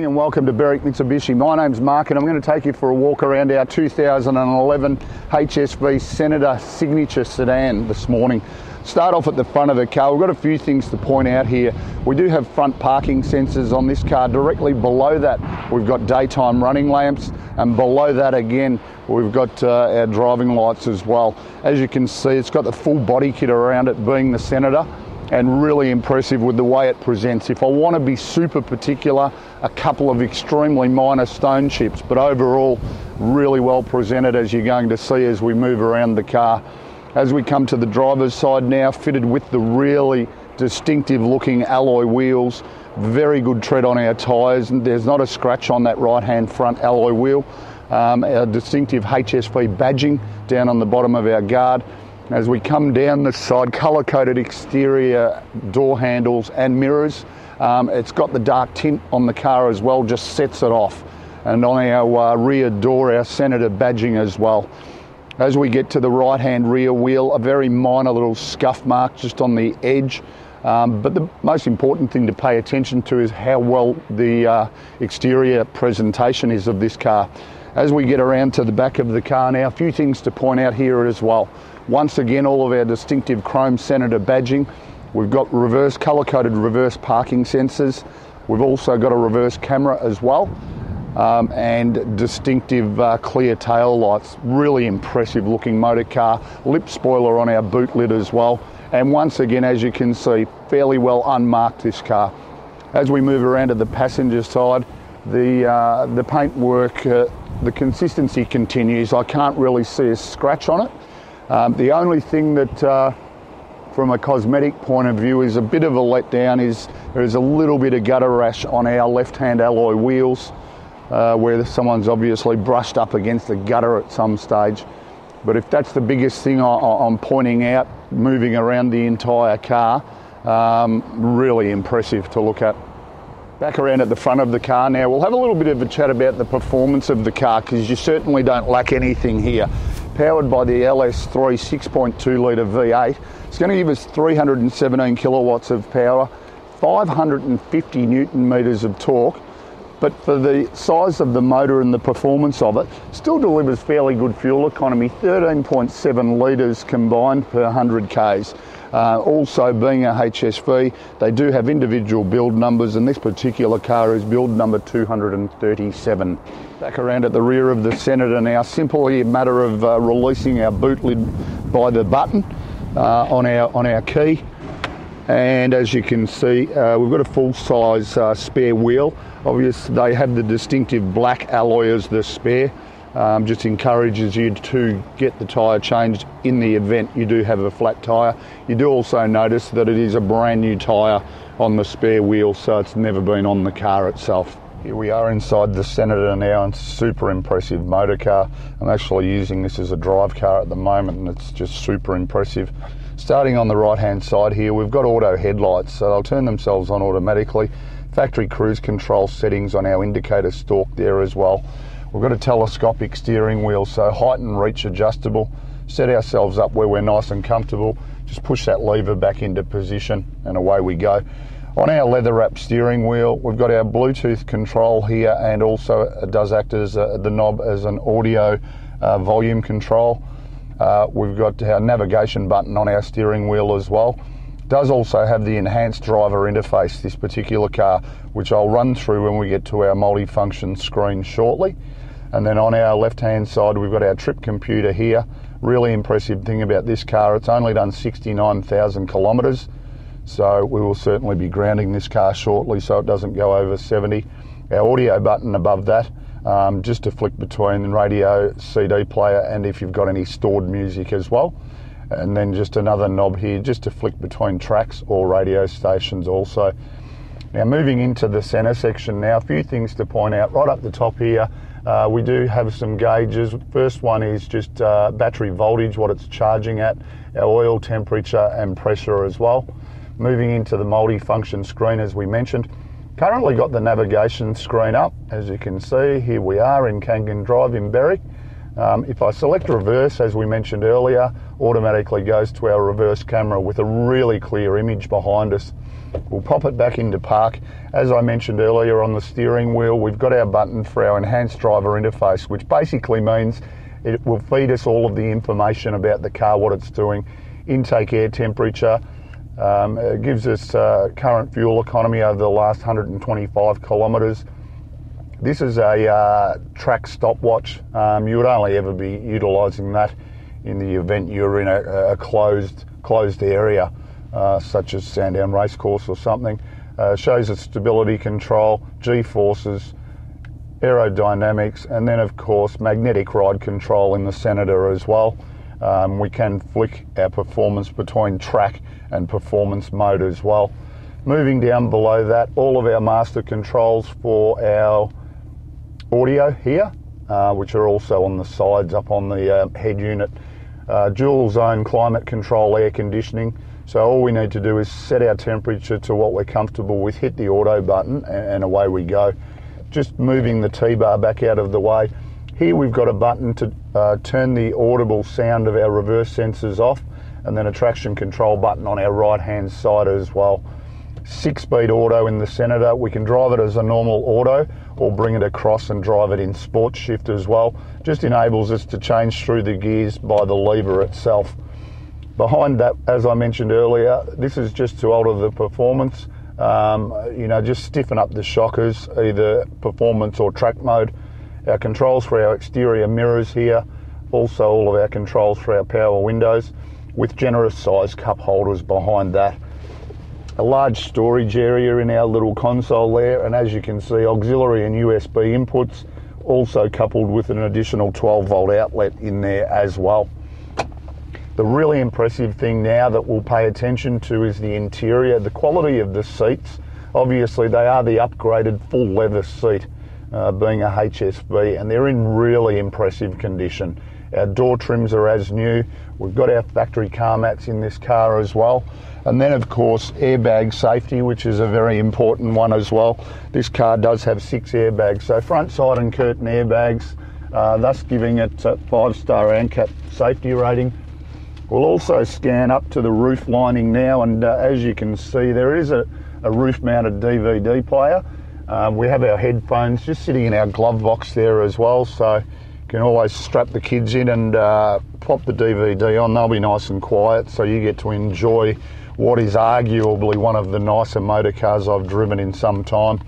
morning and welcome to Berwick Mitsubishi. My name's Mark and I'm going to take you for a walk around our 2011 HSV Senator Signature Sedan this morning. Start off at the front of the car. We've got a few things to point out here. We do have front parking sensors on this car. Directly below that we've got daytime running lamps, and below that again we've got our driving lights as well. As you can see, it's got the full body kit around it, being the Senator, and really impressive with the way it presents. If I want to be super particular, a couple of extremely minor stone chips, but overall really well presented, as you're going to see as we move around the car. As we come to the driver's side now, fitted with the really distinctive looking alloy wheels, very good tread on our tyres, and there's not a scratch on that right hand front alloy wheel. Our distinctive HSV badging down on the bottom of our guard. As we come down the side, colour-coded exterior door handles and mirrors. It's got the dark tint on the car as well, just sets it off. And on our rear door, our Senator badging as well. As we get to the right-hand rear wheel, a very minor little scuff mark just on the edge. But the most important thing to pay attention to is how well the exterior presentation is of this car. As we get around to the back of the car now, a few things to point out here as well. Once again, all of our distinctive chrome Senator badging. We've got reverse colour-coded reverse parking sensors. We've also got a reverse camera as well, and distinctive clear tail lights. Really impressive looking motor car. Lip spoiler on our boot lid as well. And once again, as you can see, fairly well unmarked this car. As we move around to the passenger side, the paintwork, the consistency continues. I can't really see a scratch on it. The only thing that, from a cosmetic point of view, is a bit of a letdown is there is a little bit of gutter rash on our left-hand alloy wheels, where someone's obviously brushed up against the gutter at some stage. But if that's the biggest thing I'm pointing out, moving around the entire car, really impressive to look at. Back around at the front of the car now, we'll have a little bit of a chat about the performance of the car, because you certainly don't lack anything here. Powered by the LS3 6.2 litre V8, it's going to give us 317 kilowatts of power, 550 newton metres of torque, but for the size of the motor and the performance of it, still delivers fairly good fuel economy, 13.7 litres combined per 100 k's. Also, being a HSV, they do have individual build numbers, and this particular car is build number 237. Back around at the rear of the Senator now, simply a matter of releasing our boot lid by the button on our key. And as you can see, we've got a full-size spare wheel. Obviously, they have the distinctive black alloy as the spare. Just encourages you to get the tyre changed in the event you do have a flat tyre. You do also notice that it is a brand new tyre on the spare wheel, so it's never been on the car itself. Here we are inside the Senator now, and super impressive motor car. I'm actually using this as a drive car at the moment, and it's just super impressive. Starting on the right hand side here, we've got auto headlights, so they'll turn themselves on automatically. Factory cruise control settings on our indicator stalk there as well. We've got a telescopic steering wheel, so height and reach adjustable. Set ourselves up where we're nice and comfortable. Just push that lever back into position and away we go. On our leather wrapped steering wheel, we've got our Bluetooth control here, and also it does act as the knob as an audio volume control. We've got our navigation button on our steering wheel as well. Does also have the enhanced driver interface, this particular car, which I'll run through when we get to our multifunction screen shortly. And then on our left hand side, we've got our trip computer here. Really impressive thing about this car, it's only done 69,000 kilometres, so we will certainly be grounding this car shortly so it doesn't go over 70. Our audio button above that, just to flick between radio, CD player, and if you've got any stored music as well. And then just another knob here just to flick between tracks or radio stations also. Now moving into the centre section now, a few things to point out. Right up the top here, we do have some gauges. First one is just battery voltage, what it's charging at, our oil temperature and pressure as well. Moving into the multi-function screen, as we mentioned. Currently got the navigation screen up. As you can see, here we are in Kangan Drive in Berwick. If I select reverse, as we mentioned earlier, automatically goes to our reverse camera with a really clear image behind us. We'll pop it back into park. As I mentioned earlier, on the steering wheel, we've got our button for our enhanced driver interface, which basically means it will feed us all of the information about the car, what it's doing, intake air temperature. It gives us current fuel economy over the last 125 kilometres. This is a track stopwatch. You would only ever be utilising that in the event you're in a closed area, such as Sandown Racecourse or something. Shows us stability control, G-forces, aerodynamics, and then of course magnetic ride control in the Senator as well. We can flick our performance between track and performance mode as well. Moving down below that, all of our master controls for our audio here, which are also on the sides up on the head unit. Dual zone climate control air conditioning. So all we need to do is set our temperature to what we're comfortable with, hit the auto button, and away we go. Just moving the T-bar back out of the way. Here we've got a button to turn the audible sound of our reverse sensors off, and then a traction control button on our right hand side as well. 6-speed auto in the Senator. We can drive it as a normal auto or bring it across and drive it in sports shift as well. Just enables us to change through the gears by the lever itself. Behind that, as I mentioned earlier, this is just to alter the performance. Just stiffen up the shockers, either performance or track mode. Our controls for our exterior mirrors here, also all of our controls for our power windows, with generous size cup holders behind that. A large storage area in our little console there, and as you can see, auxiliary and USB inputs, also coupled with an additional 12-volt outlet in there as well. The really impressive thing now that we'll pay attention to is the interior, the quality of the seats. Obviously they are the upgraded full leather seat, being a HSV, and they're in really impressive condition. Our door trims are as new. We've got our factory car mats in this car as well. And then of course airbag safety, which is a very important one as well. This car does have 6 airbags, so front, side and curtain airbags, thus giving it a 5-star ANCAP safety rating. We'll also scan up to the roof lining now, and as you can see, there is a roof-mounted DVD player. We have our headphones just sitting in our glove box there as well, so you can always strap the kids in and pop the DVD on. They'll be nice and quiet, so you get to enjoy what is arguably one of the nicer motor cars I've driven in some time.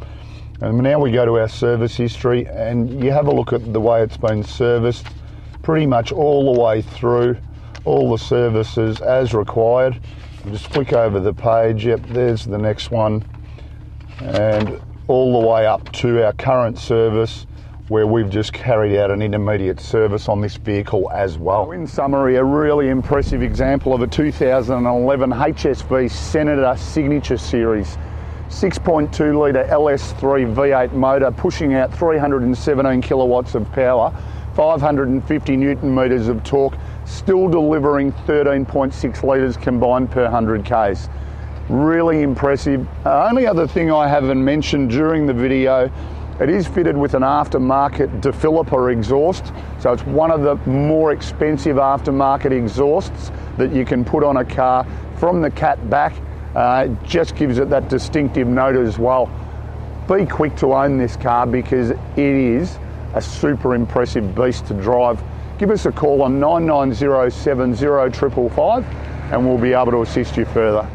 And now we go to our service history, and you have a look at the way it's been serviced pretty much all the way through. All the services as required. Just flick over the page, yep, there's the next one, and all the way up to our current service, where we've just carried out an intermediate service on this vehicle as well. In summary, a really impressive example of a 2011 HSV Senator Signature Series. 6.2 litre LS3 V8 motor pushing out 317 kilowatts of power, 550 Newton meters of torque, still delivering 13.6 litres combined per 100 Ks. Really impressive. Only other thing I haven't mentioned during the video, it is fitted with an aftermarket defibrillator exhaust, so it's one of the more expensive aftermarket exhausts that you can put on a car from the cat back. It just gives it that distinctive note as well. Be quick to own this car because it is a super impressive beast to drive. Give us a call on 99070555 and we'll be able to assist you further.